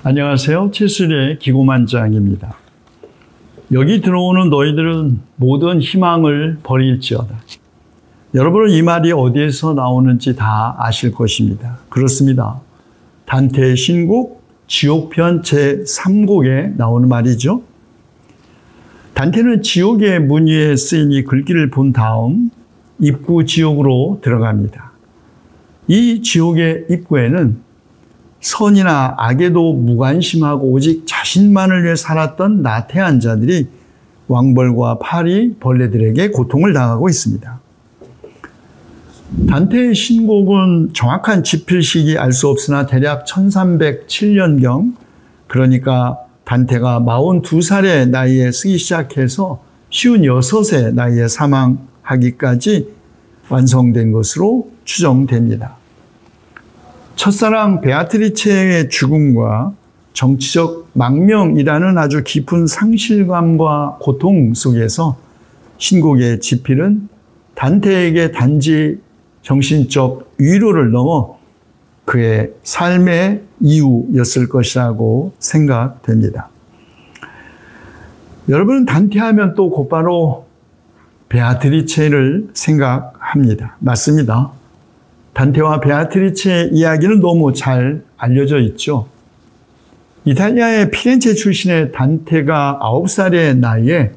안녕하세요. 최술의 기고만장입니다. 여기 들어오는 너희들은 모든 희망을 버릴지어다. 여러분은 이 말이 어디에서 나오는지 다 아실 것입니다. 그렇습니다. 단테의 신곡 지옥편 제3곡에 나오는 말이죠. 단테는 지옥의 문 위에 쓰인 이 글귀를 본 다음 입구 지옥으로 들어갑니다. 이 지옥의 입구에는 선이나 악에도 무관심하고 오직 자신만을 위해 살았던 나태한 자들이 왕벌과 파리, 벌레들에게 고통을 당하고 있습니다. 단테의 신곡은 정확한 집필식이 알 수 없으나 대략 1307년경, 그러니까 단테가 42살의 나이에 쓰기 시작해서 56의 나이에 사망하기까지 완성된 것으로 추정됩니다. 첫사랑 베아트리체의 죽음과 정치적 망명이라는 아주 깊은 상실감과 고통 속에서 신곡의 집필은 단테에게 단지 정신적 위로를 넘어 그의 삶의 이유였을 것이라고 생각됩니다. 여러분은 단테하면 또 곧바로 베아트리체를 생각합니다. 맞습니다. 단테와 베아트리체의 이야기는 너무 잘 알려져 있죠. 이탈리아의 피렌체 출신의 단테가 9살의 나이에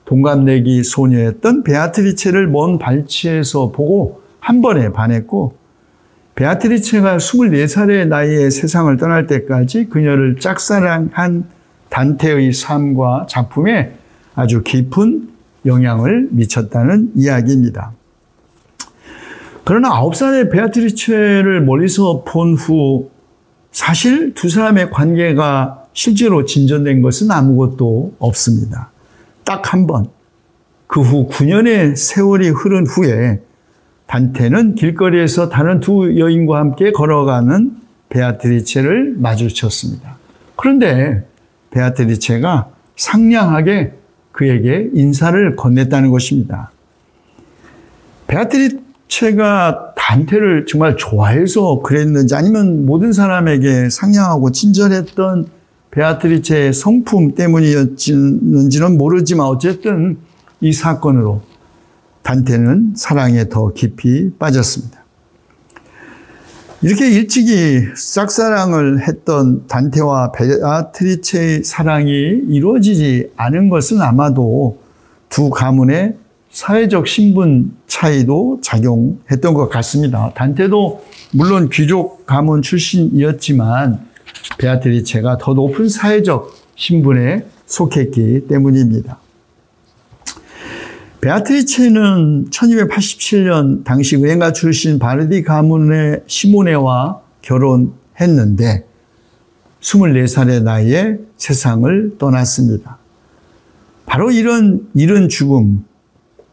동갑내기 소녀였던 베아트리체를 먼 발치에서 보고 한 번에 반했고, 베아트리체가 24살의 나이에 세상을 떠날 때까지 그녀를 짝사랑한 단테의 삶과 작품에 아주 깊은 영향을 미쳤다는 이야기입니다. 그러나 9살의 베아트리체를 멀리서 본 후 사실 두 사람의 관계가 실제로 진전된 것은 아무것도 없습니다. 딱 한 번, 그 후 9년의 세월이 흐른 후에 단테는 길거리에서 다른 두 여인과 함께 걸어가는 베아트리체를 마주쳤습니다. 그런데 베아트리체가 상냥하게 그에게 인사를 건넸다는 것입니다. 베아트리체가 단테를 정말 좋아해서 그랬는지 아니면 모든 사람에게 상냥하고 친절했던 베아트리체의 성품 때문이었는지는 모르지만 어쨌든 이 사건으로 단테는 사랑에 더 깊이 빠졌습니다. 이렇게 일찍이 짝사랑을 했던 단테와 베아트리체의 사랑이 이루어지지 않은 것은 아마도 두 가문의 사회적 신분 차이도 작용했던 것 같습니다. 단테도 물론 귀족 가문 출신이었지만 베아트리체가 더 높은 사회적 신분에 속했기 때문입니다. 베아트리체는 1287년 당시 은행가 출신 바르디 가문의 시모네와 결혼했는데 24살의 나이에 세상을 떠났습니다. 바로 이런 이른 죽음,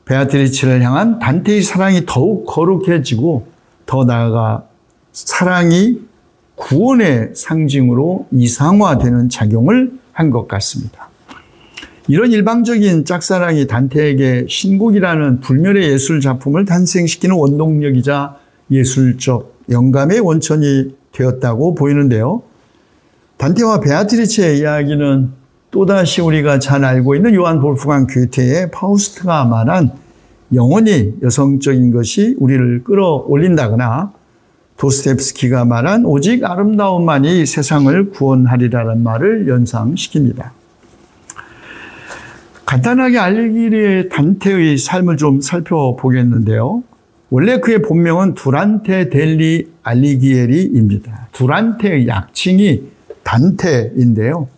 베아트리체를 향한 단테의 사랑이 더욱 거룩해지고 더 나아가 사랑이 구원의 상징으로 이상화되는 작용을 한 것 같습니다. 이런 일방적인 짝사랑이 단테에게 신곡이라는 불멸의 예술 작품을 탄생시키는 원동력이자 예술적 영감의 원천이 되었다고 보이는데요. 단테와 베아트리체의 이야기는 또다시 우리가 잘 알고 있는 요한 볼프강 괴테의 파우스트가 말한 영원히 여성적인 것이 우리를 끌어올린다거나 도스토옙스키가 말한 오직 아름다움만이 세상을 구원하리라는 말을 연상시킵니다. 간단하게 알리기리의 단테의 삶을 좀 살펴보겠는데요. 원래 그의 본명은 두란테 델리 알리기에리입니다. 두란테의 약칭이 단테인데요.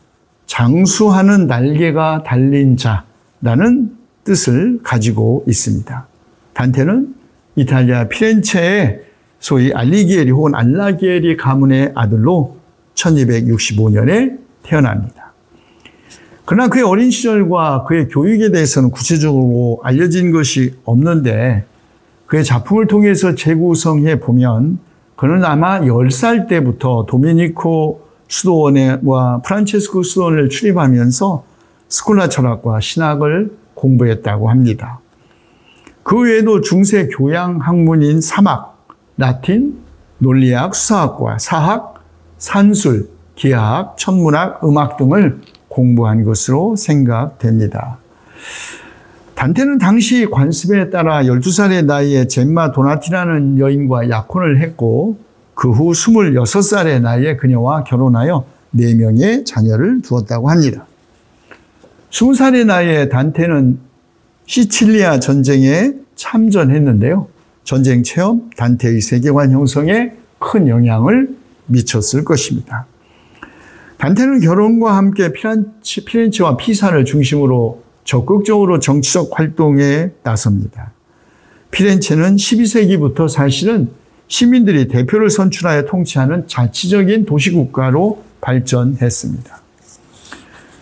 장수하는 날개가 달린 자라는 뜻을 가지고 있습니다. 단테는 이탈리아 피렌체의 소위 알리기에리 혹은 알라기에리 가문의 아들로 1265년에 태어납니다. 그러나 그의 어린 시절과 그의 교육에 대해서는 구체적으로 알려진 것이 없는데 그의 작품을 통해서 재구성해 보면 그는 아마 10살 때부터 도미니코 수도원과 프란체스코 수도원을 출입하면서 스콜라 철학과 신학을 공부했다고 합니다. 그 외에도 중세 교양 학문인 사막, 라틴, 논리학, 수사학과, 사학, 산술, 기하학, 천문학, 음악 등을 공부한 것으로 생각됩니다. 단테는 당시 관습에 따라 12살의 나이에 젬마 도나티라는 여인과 약혼을 했고 그 후 26살의 나이에 그녀와 결혼하여 4명의 자녀를 두었다고 합니다. 20살의 나이에 단테는 시칠리아 전쟁에 참전했는데요. 전쟁 체험, 단테의 세계관 형성에 큰 영향을 미쳤을 것입니다. 단테는 결혼과 함께 피렌체와 피사를 중심으로 적극적으로 정치적 활동에 나섭니다. 피렌체는 12세기부터 사실은 시민들이 대표를 선출하여 통치하는 자치적인 도시국가로 발전했습니다.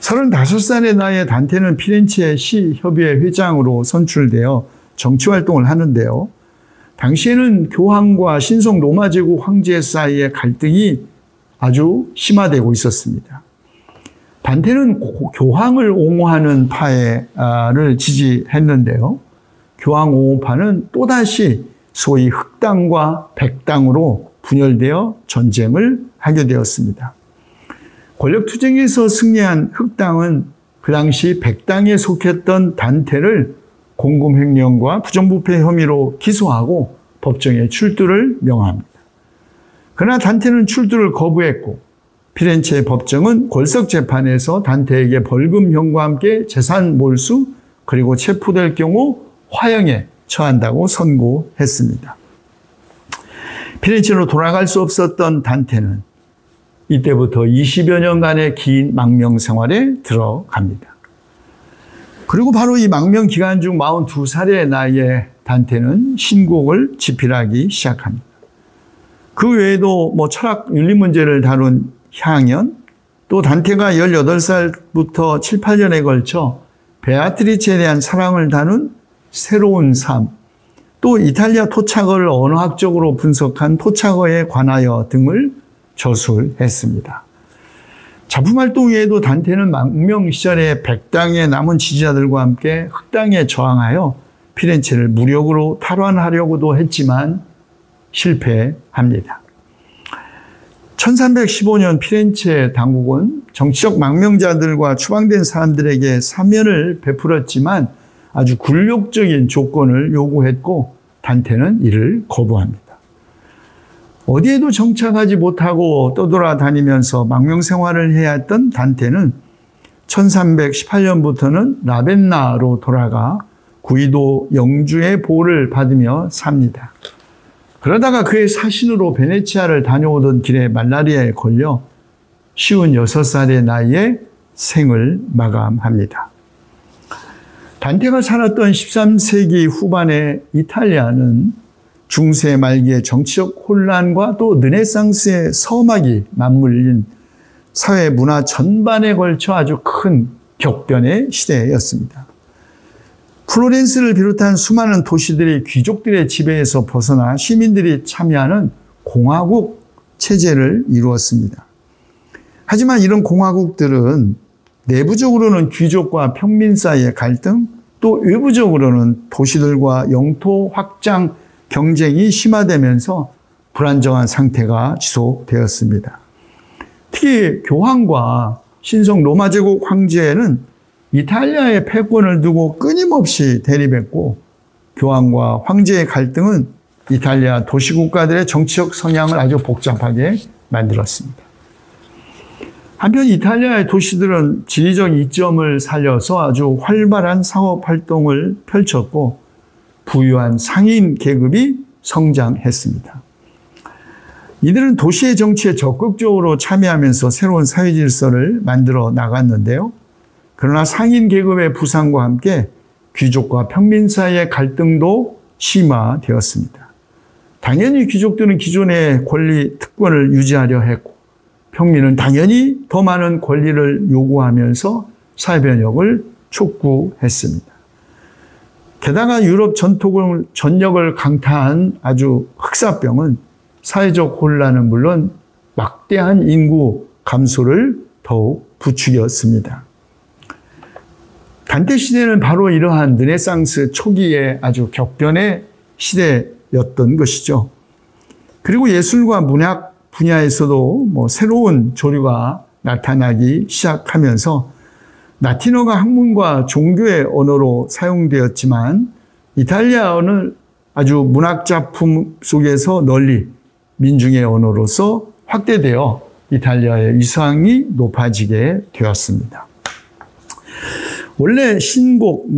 35살의 나이에 단테는 피렌체 시협의회 회장으로 선출되어 정치활동을 하는데요. 당시에는 교황과 신성 로마 제국 황제 사이의 갈등이 아주 심화되고 있었습니다. 단테는 교황을 옹호하는 파를 지지했는데요. 교황 옹호파는 또다시 소위 흑당과 백당으로 분열되어 전쟁을 하게 되었습니다. 권력투쟁에서 승리한 흑당은 그 당시 백당에 속했던 단테를 공금횡령과 부정부패 혐의로 기소하고 법정에 출두를 명합니다. 그러나 단테는 출두를 거부했고 피렌체 법정은 골석재판에서 단테에게 벌금형과 함께 재산 몰수 그리고 체포될 경우 화형에 처한다고 선고했습니다. 피렌체로 돌아갈 수 없었던 단테는 이때부터 20여 년간의 긴 망명 생활에 들어갑니다. 그리고 바로 이 망명 기간 중 42살의 나이에 단테는 신곡을 집필하기 시작합니다. 그 외에도 철학 윤리 문제를 다룬 향연, 또 단테가 18살부터 7, 8년에 걸쳐 베아트리체에 대한 사랑을 다룬 새로운 삶, 또 이탈리아 토착어를 언어학적으로 분석한 토착어에 관하여 등을 저술했습니다. 작품 활동 외에도 단테는 망명 시절에 백당의 남은 지지자들과 함께 흑당에 저항하여 피렌체를 무력으로 탈환하려고도 했지만 실패합니다. 1315년 피렌체 당국은 정치적 망명자들과 추방된 사람들에게 사면을 베풀었지만 아주 굴욕적인 조건을 요구했고 단테는 이를 거부합니다. 어디에도 정착하지 못하고 떠돌아다니면서 망명 생활을 해야 했던 단테는 1318년부터는 라벤나로 돌아가 구이도 영주의 보호를 받으며 삽니다. 그러다가 그의 사신으로 베네치아를 다녀오던 길에 말라리아에 걸려 56살의 나이에 생을 마감합니다. 단테가 살았던 13세기 후반의 이탈리아는 중세 말기의 정치적 혼란과 또 르네상스의 서막이 맞물린 사회 문화 전반에 걸쳐 아주 큰 격변의 시대였습니다. 플로렌스를 비롯한 수많은 도시들이 귀족들의 지배에서 벗어나 시민들이 참여하는 공화국 체제를 이루었습니다. 하지만 이런 공화국들은 내부적으로는 귀족과 평민 사이의 갈등, 또 외부적으로는 도시들과 영토 확장 경쟁이 심화되면서 불안정한 상태가 지속되었습니다. 특히 교황과 신성 로마 제국 황제는 이탈리아의 패권을 두고 끊임없이 대립했고 교황과 황제의 갈등은 이탈리아 도시국가들의 정치적 성향을 아주 복잡하게 만들었습니다. 한편 이탈리아의 도시들은 지리적 이점을 살려서 아주 활발한 사업활동을 펼쳤고 부유한 상인 계급이 성장했습니다. 이들은 도시의 정치에 적극적으로 참여하면서 새로운 사회 질서를 만들어 나갔는데요. 그러나 상인 계급의 부상과 함께 귀족과 평민 사이의 갈등도 심화되었습니다. 당연히 귀족들은 기존의 권리 특권을 유지하려 했고 평민은 당연히 더 많은 권리를 요구하면서 사회변혁을 촉구했습니다. 게다가 유럽 전역을 강타한 아주 흑사병은 사회적 혼란은 물론 막대한 인구 감소를 더욱 부추겼습니다. 단테 시대는 바로 이러한 르네상스 초기의 아주 격변의 시대였던 것이죠. 그리고 예술과 문학, 분야에서도 뭐 새로운 조류가 나타나기 시작하면서 라틴어가 학문과 종교의 언어로 사용되었지만 이탈리아어는 아주 문학작품 속에서 널리 민중의 언어로서 확대되어 이탈리아의 위상이 높아지게 되었습니다. 원래 신곡,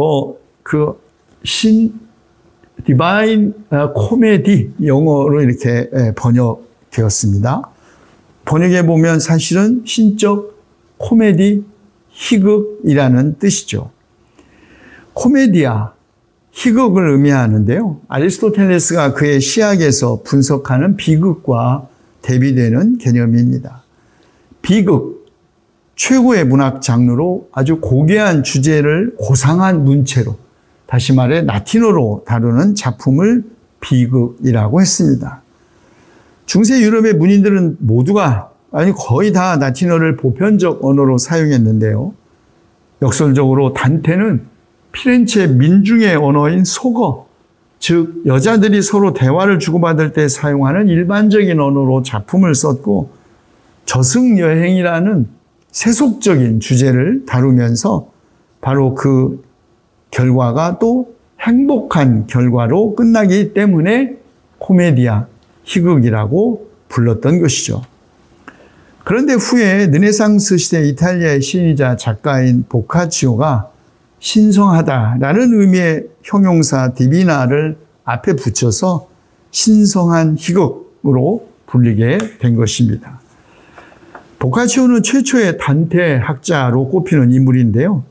디바인 코미디 영어로 이렇게 번역되었습니다. 번역해 보면 사실은 신적 코미디, 희극이라는 뜻이죠. 코메디아, 희극을 의미하는데요. 아리스토텔레스가 그의 시학에서 분석하는 비극과 대비되는 개념입니다. 비극, 최고의 문학 장르로 아주 고귀한 주제를 고상한 문체로, 다시 말해 라틴어로 다루는 작품을 비극이라고 했습니다. 중세 유럽의 문인들은 모두가 거의 다 라틴어를 보편적 언어로 사용했는데요. 역설적으로 단테는 피렌체 민중의 언어인 속어, 즉 여자들이 서로 대화를 주고받을 때 사용하는 일반적인 언어로 작품을 썼고 저승여행이라는 세속적인 주제를 다루면서 바로 그 결과가 또 행복한 결과로 끝나기 때문에 코메디아, 희극이라고 불렀던 것이죠. 그런데 후에 르네상스 시대 이탈리아의 시인이자 작가인 보카치오가 신성하다라는 의미의 형용사 디비나를 앞에 붙여서 신성한 희극으로 불리게 된 것입니다. 보카치오는 최초의 단테 학자로 꼽히는 인물인데요.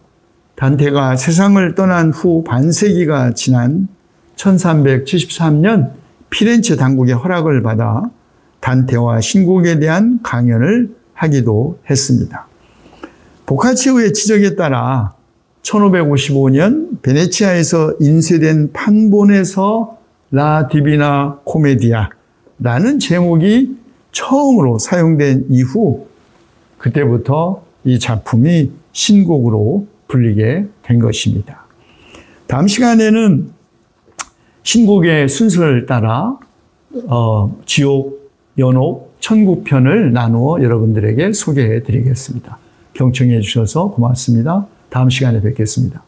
단테가 세상을 떠난 후 반세기가 지난 1373년 피렌체 당국의 허락을 받아 단테와 신곡에 대한 강연을 하기도 했습니다. 보카치오의 지적에 따라 1555년 베네치아에서 인쇄된 판본에서 라 디비나 코메디아라는 제목이 처음으로 사용된 이후 그때부터 이 작품이 신곡으로 불리게 된 것입니다. 다음 시간에는 신곡의 순서를 따라 지옥, 연옥, 천국편을 나누어 여러분들에게 소개해 드리겠습니다. 경청해 주셔서 고맙습니다. 다음 시간에 뵙겠습니다.